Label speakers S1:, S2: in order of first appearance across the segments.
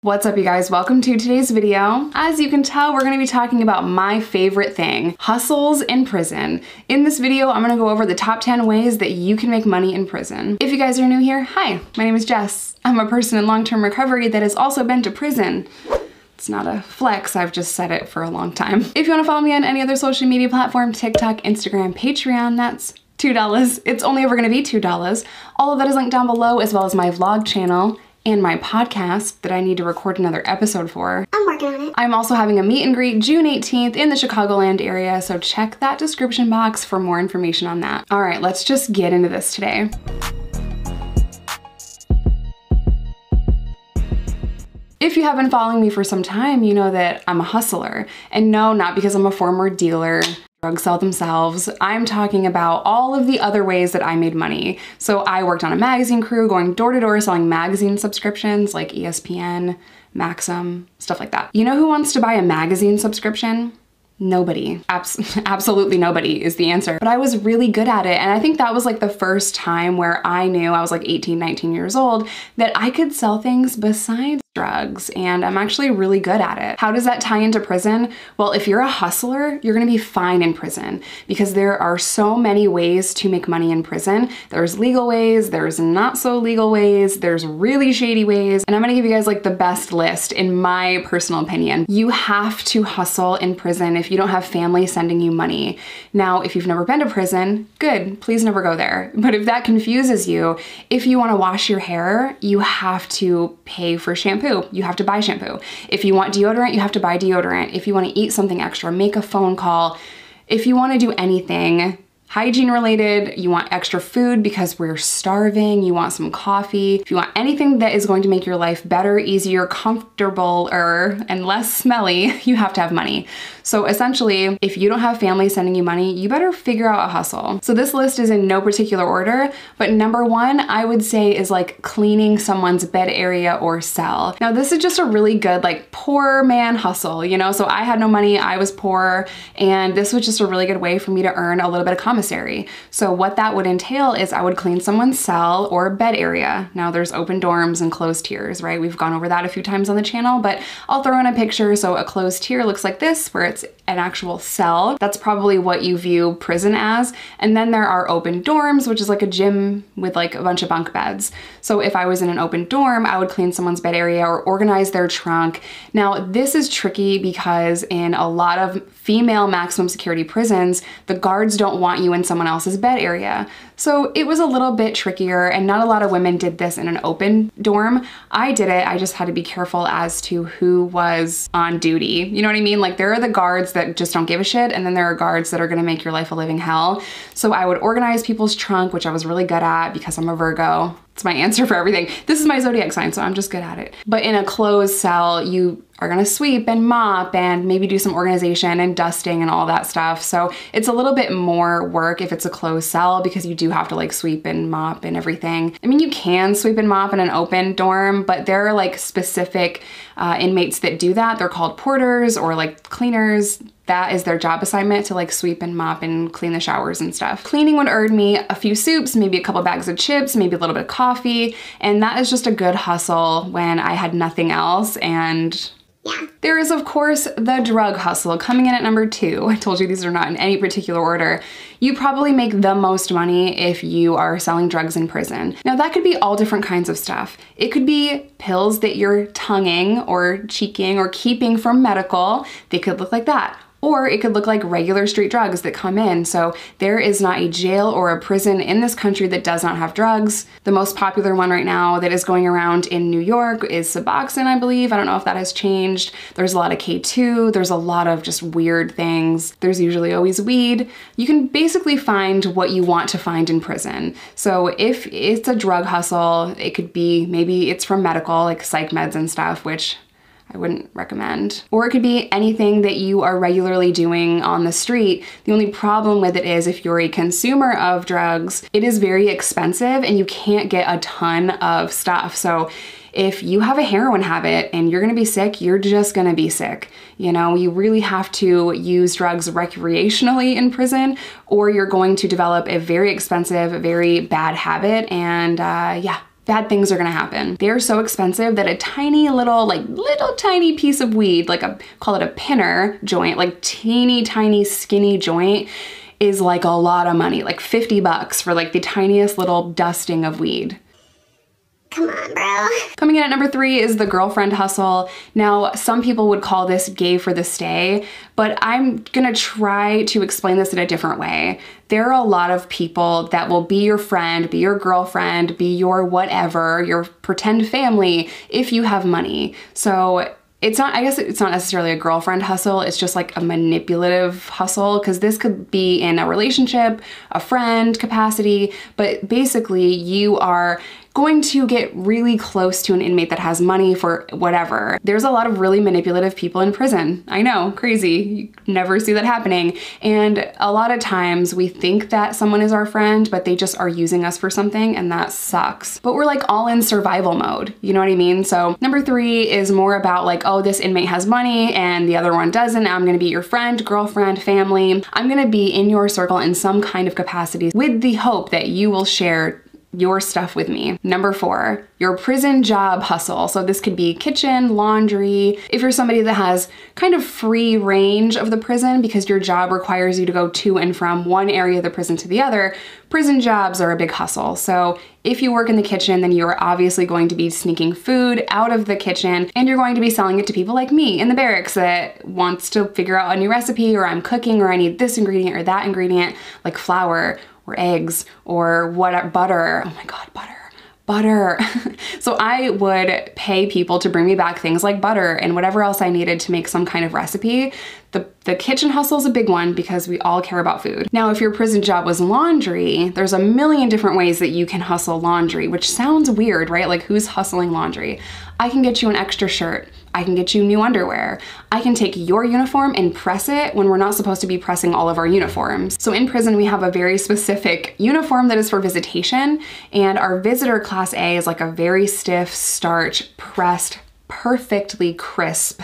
S1: What's up, you guys? Welcome to today's video. As you can tell, we're gonna be talking about my favorite thing, hustles in prison. In this video, I'm gonna go over the top 10 ways that you can make money in prison. If you guys are new here, hi, my name is Jess. I'm a person in long-term recovery that has also been to prison. It's not a flex, I've just said it for a long time. If you wanna follow me on any other social media platform, TikTok, Instagram, Patreon, that's $2. It's only ever gonna be $2. All of that is linked down below, as well as my vlog channel and my podcast that I need to record another episode for.
S2: I'm working on it.
S1: I'm also having a meet and greet June 18th in the Chicagoland area, so check that description box for more information on that. All right, let's just get into this today. If you have been following me for some time, you know that I'm a hustler. And no, not because I'm a former dealer. Drugs sell themselves. I'm talking about all of the other ways that I made money. So I worked on a magazine crew, going door to door selling magazine subscriptions like ESPN, Maxim, stuff like that. You know who wants to buy a magazine subscription? Nobody. Absolutely nobody is the answer. But I was really good at it. And I think that was like the first time where I knew, I was like 18, 19 years old, that I could sell things besides drugs, and I'm actually really good at it. How does that tie into prison? Well, if you're a hustler, you're gonna be fine in prison because there are so many ways to make money in prison. There's legal ways, there's not so legal ways, there's really shady ways, and I'm gonna give you guys like the best list in my personal opinion. You have to hustle in prison if you don't have family sending you money. Now, if you've never been to prison, good, please never go there. But if that confuses you, if you wanna wash your hair, you have to pay for shampoo. You have to buy shampoo. If you want deodorant, you have to buy deodorant. If you want to eat something extra, make a phone call. If you want to do anything hygiene related, you want extra food because we're starving, you want some coffee. If you want anything that is going to make your life better, easier, comfortabler, and less smelly, you have to have money. So essentially, if you don't have family sending you money, you better figure out a hustle. So this list is in no particular order, but number one, I would say is like cleaning someone's bed area or cell. Now this is just a really good like poor man hustle, you know? So I had no money, I was poor, and this was just a really good way for me to earn a little bit of commissary. So what that would entail is I would clean someone's cell or bed area. Now there's open dorms and closed tiers, right? We've gone over that a few times on the channel, but I'll throw in a picture. So a closed tier looks like this, where it's an actual cell. That's probably what you view prison as. And then there are open dorms, which is like a gym with like a bunch of bunk beds. So if I was in an open dorm, I would clean someone's bed area or organize their trunk. Now this is tricky because in a lot of female maximum security prisons, the guards don't want you in someone else's bed area. So it was a little bit trickier, and not a lot of women did this in an open dorm. I did it, I just had to be careful as to who was on duty. You know what I mean? Like there are the guards that just don't give a shit, and then there are guards that are gonna make your life a living hell. So I would organize people's trunk, which I was really good at because I'm a Virgo. It's my answer for everything. This is my zodiac sign, so I'm just good at it. But in a closed cell, you are gonna sweep and mop and maybe do some organization and dusting and all that stuff. So it's a little bit more work if it's a closed cell because you do have to like sweep and mop and everything. I mean, you can sweep and mop in an open dorm, but there are like specific inmates that do that. They're called porters or like cleaners. That is their job assignment, to like sweep and mop and clean the showers and stuff. Cleaning would earn me a few soups, maybe a couple bags of chips, maybe a little bit of coffee, and that is just a good hustle when I had nothing else. And yeah. There is, of course, the drug hustle coming in at number two. I told you these are not in any particular order. You probably make the most money if you are selling drugs in prison. Now that could be all different kinds of stuff. It could be pills that you're tonguing or cheeking or keeping from medical. They could look like that. Or it could look like regular street drugs that come in. So there is not a jail or a prison in this country that does not have drugs. The most popular one right now that is going around in New York is Suboxone, I believe. I don't know if that has changed. There's a lot of K2. There's a lot of just weird things. There's usually always weed. You can basically find what you want to find in prison. So if it's a drug hustle, it could be, maybe it's from medical, like psych meds and stuff, which I wouldn't recommend. Or it could be anything that you are regularly doing on the street. The only problem with it is if you're a consumer of drugs, it is very expensive and you can't get a ton of stuff. So if you have a heroin habit and you're gonna be sick, you're just gonna be sick. You know, you really have to use drugs recreationally in prison, or you're going to develop a very expensive, very bad habit, and yeah, bad things are gonna happen. They're so expensive that a tiny little tiny piece of weed, like call it a pinner joint, like teeny tiny skinny joint, is like a lot of money, like 50 bucks for like the tiniest little dusting of weed.
S2: Come on, bro.
S1: Coming in at number 3 is the girlfriend hustle. Now, some people would call this gay for the stay, but I'm gonna try to explain this in a different way. There are a lot of people that will be your friend, be your girlfriend, be your whatever, your pretend family if you have money. So I guess it's not necessarily a girlfriend hustle, it's just like a manipulative hustle, because this could be in a relationship, a friend capacity, but basically you are going to get really close to an inmate that has money for whatever. There's a lot of really manipulative people in prison. I know, crazy. You never see that happening. And a lot of times we think that someone is our friend, but they just are using us for something, and that sucks. But we're like all in survival mode, you know what I mean? So number 3 is more about like, oh, this inmate has money and the other one doesn't. I'm gonna be your friend, girlfriend, family. I'm gonna be in your circle in some kind of capacity with the hope that you will share your stuff with me. Number 4, your prison job hustle. So this could be kitchen, laundry. If you're somebody that has kind of free range of the prison because your job requires you to go to and from one area of the prison to the other, prison jobs are a big hustle. So if you work in the kitchen, then you're obviously going to be sneaking food out of the kitchen, and you're going to be selling it to people like me in the barracks that wants to figure out a new recipe, or I'm cooking, or I need this ingredient or that ingredient, like flour or eggs or what, butter. Oh my God, butter. So I would pay people to bring me back things like butter and whatever else I needed to make some kind of recipe. The kitchen hustle is a big one because we all care about food. Now, if your prison job was laundry, there's a million different ways that you can hustle laundry, which sounds weird, right? Like, who's hustling laundry? I can get you an extra shirt. I can get you new underwear. I can take your uniform and press it when we're not supposed to be pressing all of our uniforms. So in prison, we have a very specific uniform that is for visitation, and our visitor class A is like a very stiff, starch, pressed, perfectly crisp,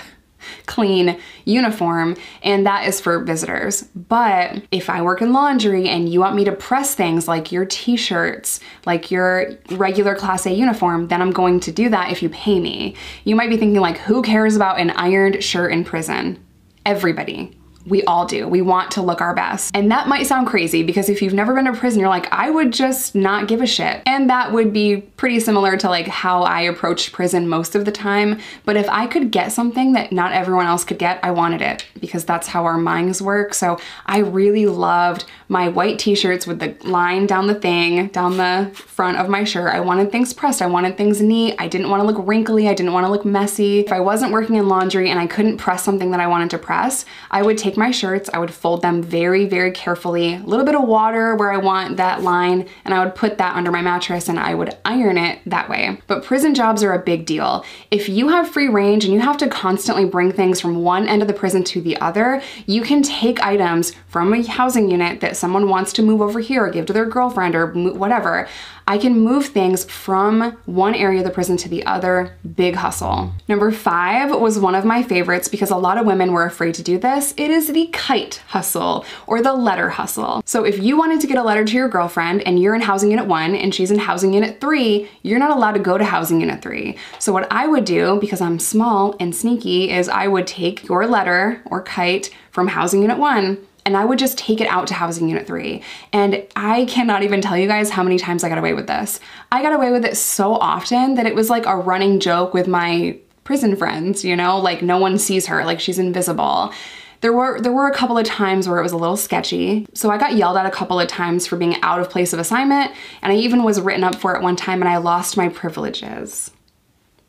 S1: clean uniform, and that is for visitors. But if I work in laundry and you want me to press things like your t-shirts, like your regular class A uniform, then I'm going to do that if you pay me. You might be thinking like, who cares about an ironed shirt in prison? Everybody. We all do. We want to look our best. And that might sound crazy because if you've never been to prison, you're like, I would just not give a shit. And that would be pretty similar to like how I approached prison most of the time. But if I could get something that not everyone else could get, I wanted it, because that's how our minds work. So I really loved my white t-shirts with the line down the front of my shirt. I wanted things pressed. I wanted things neat. I didn't want to look wrinkly. I didn't want to look messy. If I wasn't working in laundry and I couldn't press something that I wanted to press, I would take my shirts, I would fold them very, very carefully, a little bit of water where I want that line, and I would put that under my mattress and I would iron it that way. But prison jobs are a big deal. If you have free range and you have to constantly bring things from one end of the prison to the other, you can take items from a housing unit that someone wants to move over here or give to their girlfriend or whatever. I can move things from one area of the prison to the other. Big hustle. Number 5 was one of my favorites because a lot of women were afraid to do this. It is the kite hustle, or the letter hustle. So if you wanted to get a letter to your girlfriend and you're in housing unit 1 and she's in housing unit 3, you're not allowed to go to housing unit 3. So what I would do, because I'm small and sneaky, is I would take your letter or kite from housing unit 1 and I would just take it out to housing unit 3. And I cannot even tell you guys how many times I got away with this. I got away with it so often that it was like a running joke with my prison friends, you know, like no one sees her, like she's invisible. There were a couple of times where it was a little sketchy. So I got yelled at a couple of times for being out of place of assignment, and I even was written up for it one time and I lost my privileges.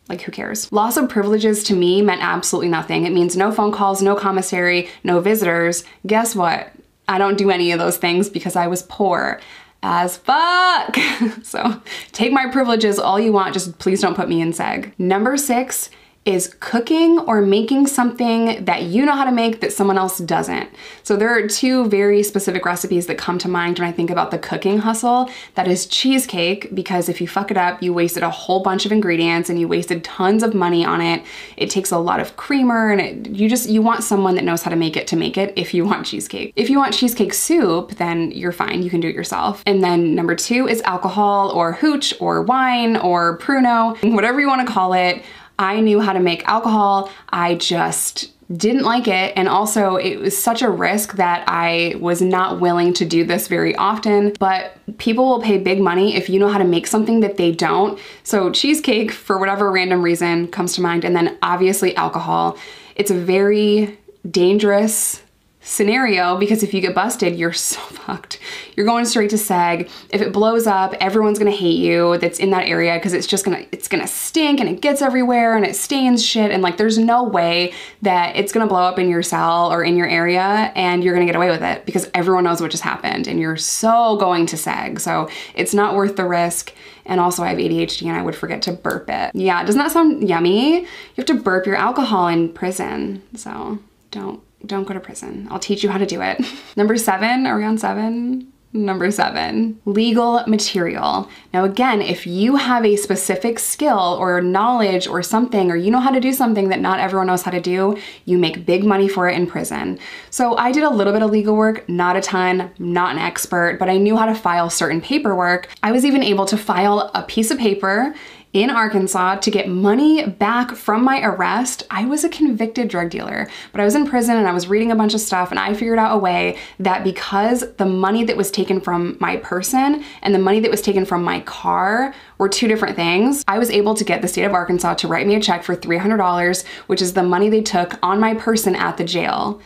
S1: Like, who cares? Loss of privileges to me meant absolutely nothing. It means no phone calls, no commissary, no visitors. Guess what? I don't do any of those things because I was poor as fuck. So take my privileges all you want, just please don't put me in seg. Number 6 is cooking or making something that you know how to make that someone else doesn't. So there are two very specific recipes that come to mind when I think about the cooking hustle. That is cheesecake, because if you fuck it up, you wasted a whole bunch of ingredients and you wasted tons of money on it. It takes a lot of creamer, and you want someone that knows how to make it if you want cheesecake. If you want cheesecake soup, then you're fine, you can do it yourself. And then number two is alcohol or hooch or wine or pruno, whatever you want to call it. I knew how to make alcohol, I just didn't like it, and also it was such a risk that I was not willing to do this very often. But people will pay big money if you know how to make something that they don't. So cheesecake, for whatever random reason, comes to mind, and then obviously alcohol. It's a very dangerous scenario because if you get busted, you're so fucked. You're going straight to seg. If it blows up, everyone's gonna hate you that's in that area because it's gonna stink and it gets everywhere and it stains shit, and like there's no way that it's gonna blow up in your cell or in your area and you're gonna get away with it because everyone knows what just happened and you're so going to seg. So it's not worth the risk. And also I have ADHD and I would forget to burp it. Yeah, doesn't that sound yummy? You have to burp your alcohol in prison, so don't go to prison. I'll teach you how to do it. Number 7, are we on 7? Number 7, legal material. Now again, if you have a specific skill or knowledge or something, or you know how to do something that not everyone knows how to do, you make big money for it in prison. So I did a little bit of legal work, not a ton, not an expert, but I knew how to file certain paperwork. I was even able to file a piece of paper in Arkansas to get money back from my arrest. I was a convicted drug dealer, but I was in prison and I was reading a bunch of stuff, and I figured out a way that because the money that was taken from my person and the money that was taken from my car were two different things, I was able to get the state of Arkansas to write me a check for $300, which is the money they took on my person at the jail.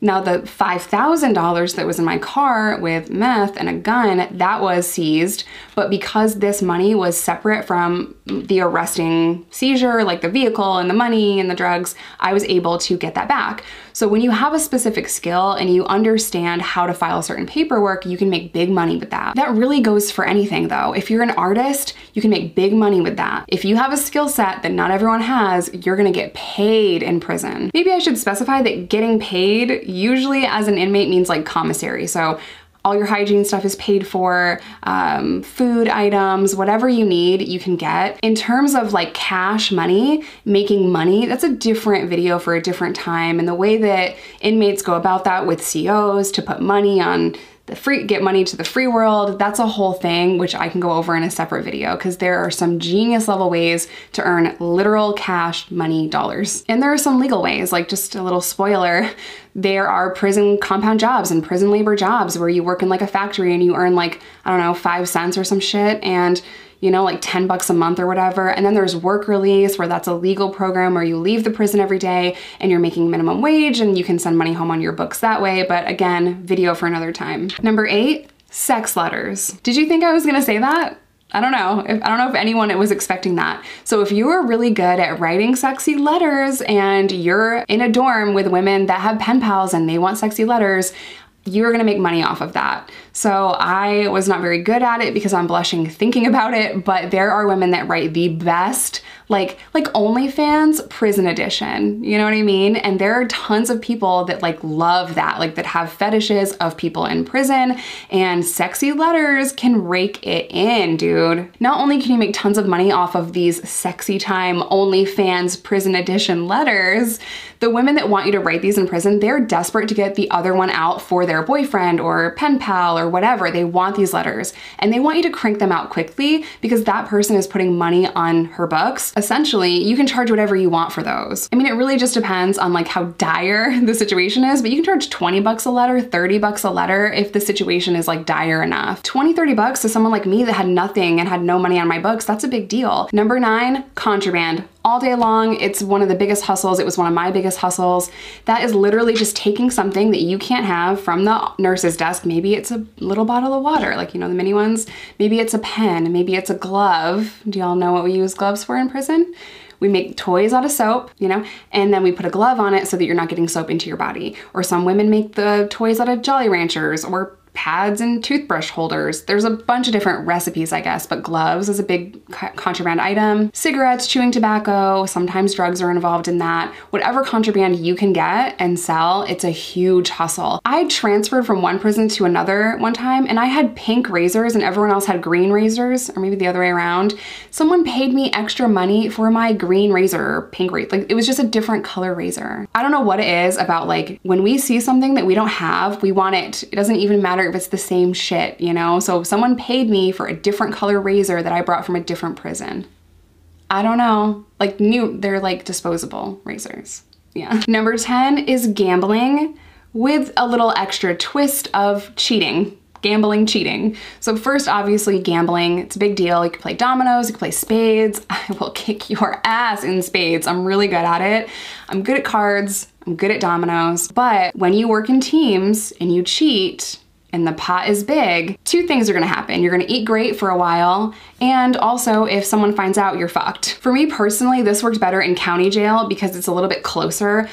S1: Now the $5,000 that was in my car with meth and a gun, that was seized, but because this money was separate from the arresting seizure, like the vehicle and the money and the drugs, I was able to get that back. So when you have a specific skill and you understand how to file certain paperwork, you can make big money with that. That really goes for anything though. If you're an artist, you can make big money with that. If you have a skill set that not everyone has, you're gonna get paid in prison. Maybe I should specify that getting paid usually as an inmate means like commissary. So all your hygiene stuff is paid for, food items, whatever you need, you can get. In terms of like cash money, making money, that's a different video for a different time. And the way that inmates go about that with COs to put money on get money to the free world, that's a whole thing, which I can go over in a separate video because there are some genius level ways to earn literal cash money dollars. And there are some legal ways, like just a little spoiler, there are prison compound jobs and prison labor jobs where you work in like a factory and you earn like, I don't know, 5 cents or some shit, and you know, like 10 bucks a month or whatever. And then there's work release, where that's a legal program where you leave the prison every day and you're making minimum wage and you can send money home on your books that way. But again, video for another time. Number 8, sex letters. Did you think I was gonna say that? I don't know. I don't know if anyone was expecting that. So if you are really good at writing sexy letters and you're in a dorm with women that have pen pals and they want sexy letters, you're gonna make money off of that. So I was not very good at it because I'm blushing thinking about it, but there are women that write the best, like OnlyFans prison edition, you know what I mean? And there are tons of people that like love that, like that have fetishes of people in prison, and sexy letters can rake it in, dude. Not only can you make tons of money off of these sexy time OnlyFans prison edition letters, the women that want you to write these in prison, they're desperate to get the other one out for their boyfriend or pen pal or whatever. They want these letters and they want you to crank them out quickly because that person is putting money on her books. Essentially, you can charge whatever you want for those. I mean, it really just depends on like how dire the situation is, but you can charge 20 bucks a letter, 30 bucks a letter if the situation is like dire enough. 20, 30 bucks to someone like me that had nothing and had no money on my books, that's a big deal. Number 9, contraband. All day long, it's one of the biggest hustles. It was one of my biggest hustles. That is literally just taking something that you can't have from the nurse's desk. Maybe it's a little bottle of water, like, you know, the mini ones. Maybe it's a pen, maybe it's a glove. Do y'all know what we use gloves for in prison? We make toys out of soap, you know, and then we put a glove on it so that you're not getting soap into your body. Or some women make the toys out of Jolly Ranchers or pads and toothbrush holders. There's a bunch of different recipes, I guess, but gloves is a big contraband item. Cigarettes, chewing tobacco, sometimes drugs are involved in that. Whatever contraband you can get and sell, it's a huge hustle. I transferred from one prison to another one time, and I had pink razors and everyone else had green razors, or maybe the other way around. Someone paid me extra money for my green razor or pink razor. Like, it was just a different color razor. I don't know what it is about, like, when we see something that we don't have, we want it. It doesn't even matter if it's the same shit, you know? So someone paid me for a different color razor that I brought from a different prison. I don't know. Like, they're like disposable razors. Yeah. Number 10 is gambling with a little extra twist of cheating. Gambling, cheating. So first, obviously, gambling, it's a big deal. You can play dominoes, you can play spades. I will kick your ass in spades. I'm really good at it. I'm good at cards, I'm good at dominoes. But when you work in teams and you cheat, and the pot is big, two things are gonna happen. You're gonna eat great for a while, and also if someone finds out, you're fucked. For me personally, this worked better in county jail because it's a little bit closer.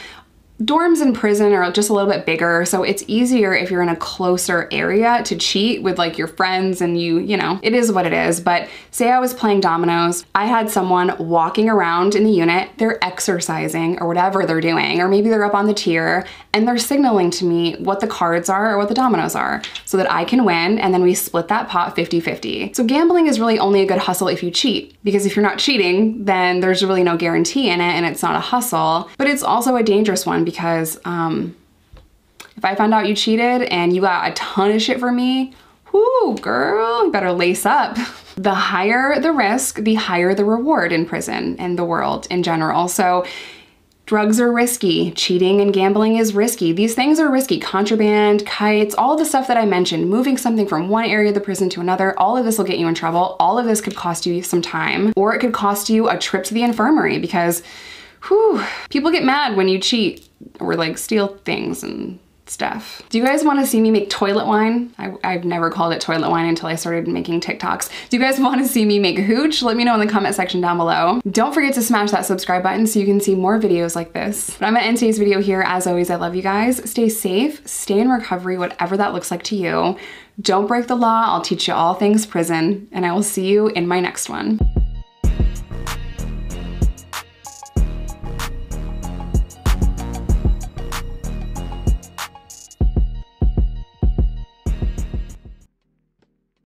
S1: Dorms in prison are just a little bit bigger, so it's easier if you're in a closer area to cheat with like your friends and you know, it is what it is. But say I was playing dominoes, I had someone walking around in the unit, they're exercising or whatever they're doing, or maybe they're up on the tier and they're signaling to me what the cards are or what the dominoes are so that I can win, and then we split that pot 50-50. So gambling is really only a good hustle if you cheat, because if you're not cheating, then there's really no guarantee in it and it's not a hustle. But it's also a dangerous one because if I found out you cheated and you got a ton of shit for me, whoo, girl, you better lace up. The higher the risk, the higher the reward in prison and the world in general. So drugs are risky, cheating and gambling is risky. These things are risky. Contraband, kites, all the stuff that I mentioned, moving something from one area of the prison to another, all of this will get you in trouble. All of this could cost you some time, or it could cost you a trip to the infirmary because whew, people get mad when you cheat or like steal things and stuff. Do you guys want to see me make toilet wine? I've never called it toilet wine until I started making TikToks. Do you guys want to see me make hooch? Let me know in the comment section down below. Don't forget to smash that subscribe button so you can see more videos like this. But I'm gonna end today's video here. As always, I love you guys. Stay safe, stay in recovery, whatever that looks like to you. Don't break the law. I'll teach you all things prison, and I will see you in my next one.